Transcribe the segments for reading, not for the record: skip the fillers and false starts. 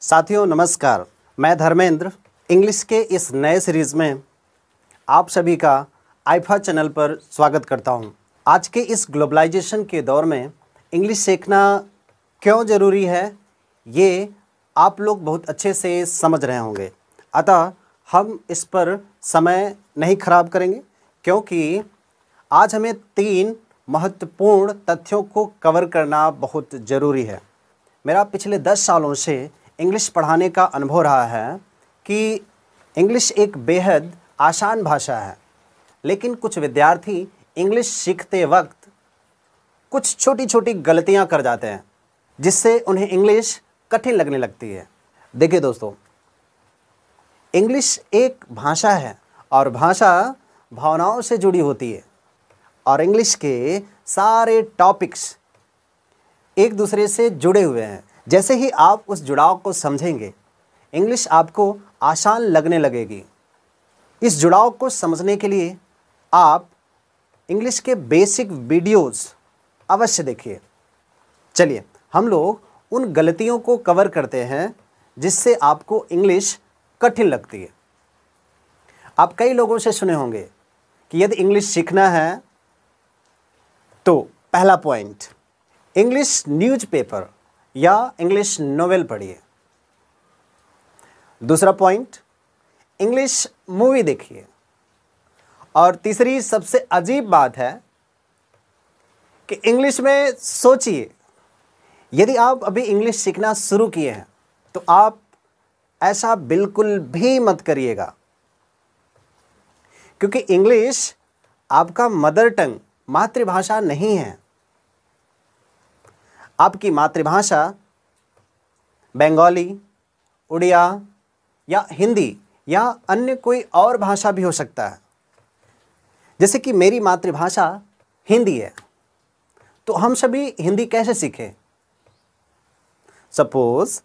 साथियों नमस्कार, मैं धर्मेंद्र इंग्लिश के इस नए सीरीज़ में आप सभी का आईफा चैनल पर स्वागत करता हूं। आज के इस ग्लोबलाइजेशन के दौर में इंग्लिश सीखना क्यों ज़रूरी है ये आप लोग बहुत अच्छे से समझ रहे होंगे। अतः हम इस पर समय नहीं खराब करेंगे क्योंकि आज हमें 3 महत्वपूर्ण तथ्यों को कवर करना बहुत ज़रूरी है। मेरा पिछले 10 सालों से इंग्लिश पढ़ाने का अनुभव रहा है कि इंग्लिश एक बेहद आसान भाषा है, लेकिन कुछ विद्यार्थी इंग्लिश सीखते वक्त कुछ छोटी छोटी गलतियां कर जाते हैं जिससे उन्हें इंग्लिश कठिन लगने लगती है। देखिए दोस्तों, इंग्लिश एक भाषा है और भाषा भावनाओं से जुड़ी होती है और इंग्लिश के सारे टॉपिक्स एक दूसरे से जुड़े हुए हैं। जैसे ही आप उस जुड़ाव को समझेंगे, इंग्लिश आपको आसान लगने लगेगी। इस जुड़ाव को समझने के लिए आप इंग्लिश के बेसिक वीडियोस अवश्य देखिए। चलिए हम लोग उन गलतियों को कवर करते हैं जिससे आपको इंग्लिश कठिन लगती है। आप कई लोगों से सुने होंगे कि यदि इंग्लिश सीखना है तो पहला पॉइंट, इंग्लिश न्यूज़पेपर या इंग्लिश नोवेल पढ़िए। दूसरा पॉइंट, इंग्लिश मूवी देखिए। और तीसरी सबसे अजीब बात है कि इंग्लिश में सोचिए। यदि आप अभी इंग्लिश सीखना शुरू किए हैं तो आप ऐसा बिल्कुल भी मत करिएगा, क्योंकि इंग्लिश आपका मदर टंग मातृभाषा नहीं है। आपकी मातृभाषा बंगाली, उड़िया या हिंदी या अन्य कोई और भाषा भी हो सकता है। जैसे कि मेरी मातृभाषा हिंदी है, तो हम सभी हिंदी कैसे सीखें? सपोज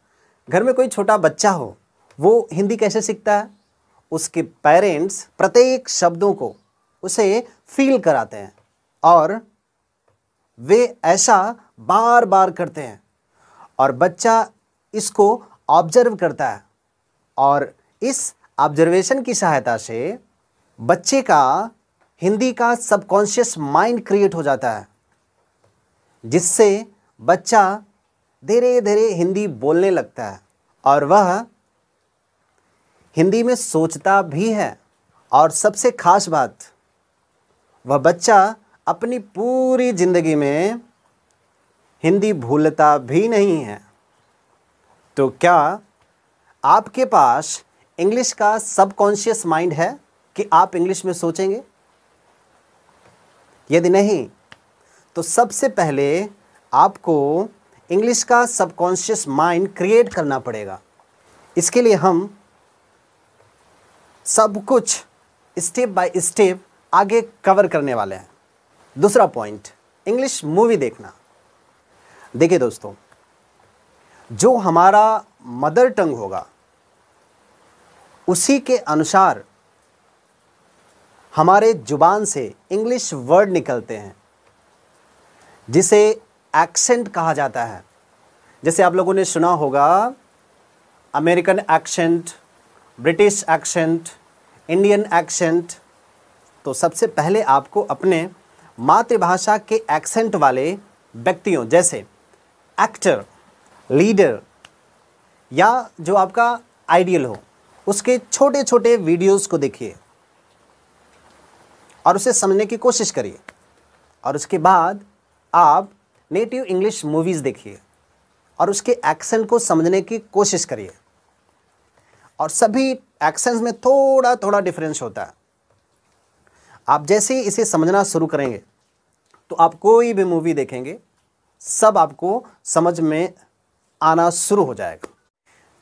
घर में कोई छोटा बच्चा हो, वो हिंदी कैसे सीखता है? उसके पेरेंट्स प्रत्येक शब्दों को उसे फील कराते हैं और वे ऐसा बार बार करते हैं और बच्चा इसको ऑब्जर्व करता है और इस ऑब्जर्वेशन की सहायता से बच्चे का हिंदी का सबकॉन्शियस माइंड क्रिएट हो जाता है, जिससे बच्चा धीरे धीरे हिंदी बोलने लगता है और वह हिंदी में सोचता भी है। और सबसे खास बात, वह बच्चा अपनी पूरी जिंदगी में हिंदी भूलता भी नहीं है। तो क्या आपके पास इंग्लिश का सबकॉन्शियस माइंड है कि आप इंग्लिश में सोचेंगे? यदि नहीं, तो सबसे पहले आपको इंग्लिश का सबकॉन्शियस माइंड क्रिएट करना पड़ेगा। इसके लिए हम सब कुछ स्टेप बाय स्टेप आगे कवर करने वाले हैं। दूसरा पॉइंट, इंग्लिश मूवी देखना। देखिए दोस्तों, जो हमारा मदर टंग होगा उसी के अनुसार हमारे जुबान से इंग्लिश वर्ड निकलते हैं, जिसे एक्सेंट कहा जाता है। जैसे आप लोगों ने सुना होगा American accent, British accent, Indian accent. तो सबसे पहले आपको अपने मातृभाषा के एक्सेंट वाले व्यक्तियों जैसे एक्टर, लीडर या जो आपका आइडियल हो, उसके छोटे छोटे वीडियोस को देखिए और उसे समझने की कोशिश करिए। और उसके बाद आप नेटिव इंग्लिश मूवीज़ देखिए और उसके एक्सेंट को समझने की कोशिश करिए। और सभी एक्सेंट्स में थोड़ा थोड़ा डिफरेंस होता है। आप जैसे ही इसे समझना शुरू करेंगे तो आप कोई भी मूवी देखेंगे, सब आपको समझ में आना शुरू हो जाएगा।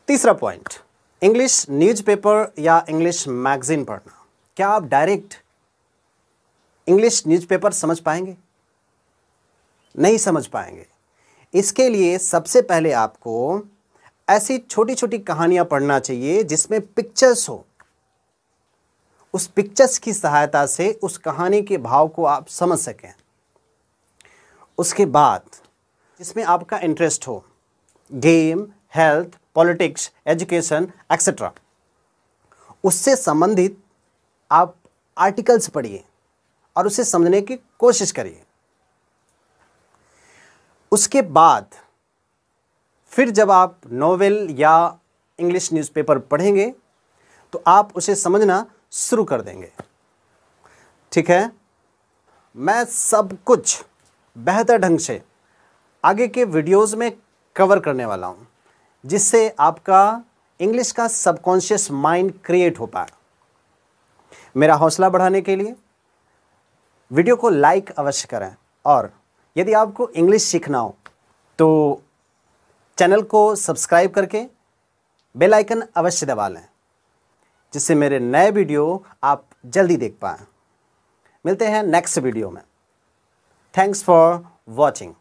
तीसरा पॉइंट, इंग्लिश न्यूज़पेपर या इंग्लिश मैगजीन पढ़ना। क्या आप डायरेक्ट इंग्लिश न्यूज़पेपर समझ पाएंगे? नहीं समझ पाएंगे। इसके लिए सबसे पहले आपको ऐसी छोटी छोटी कहानियां पढ़ना चाहिए जिसमें पिक्चर्स हो। उस पिक्चर्स की सहायता से उस कहानी के भाव को आप समझ सकें। उसके बाद जिसमें आपका इंटरेस्ट हो, game, health, politics, education etcetera, उससे संबंधित आप आर्टिकल्स पढ़िए और उसे समझने की कोशिश करिए। उसके बाद फिर जब आप नॉवेल या इंग्लिश न्यूज़पेपर पढ़ेंगे तो आप उसे समझना शुरू कर देंगे। ठीक है, मैं सब कुछ बेहतर ढंग से आगे के वीडियोस में कवर करने वाला हूं, जिससे आपका इंग्लिश का सबकॉन्शियस माइंड क्रिएट हो पाए। मेरा हौसला बढ़ाने के लिए वीडियो को लाइक अवश्य करें, और यदि आपको इंग्लिश सीखना हो तो चैनल को सब्सक्राइब करके बेल आइकन अवश्य दबा लें, जिससे मेरे नए वीडियो आप जल्दी देख पाएं। मिलते हैं नेक्स्ट वीडियो में। Thanks for watching.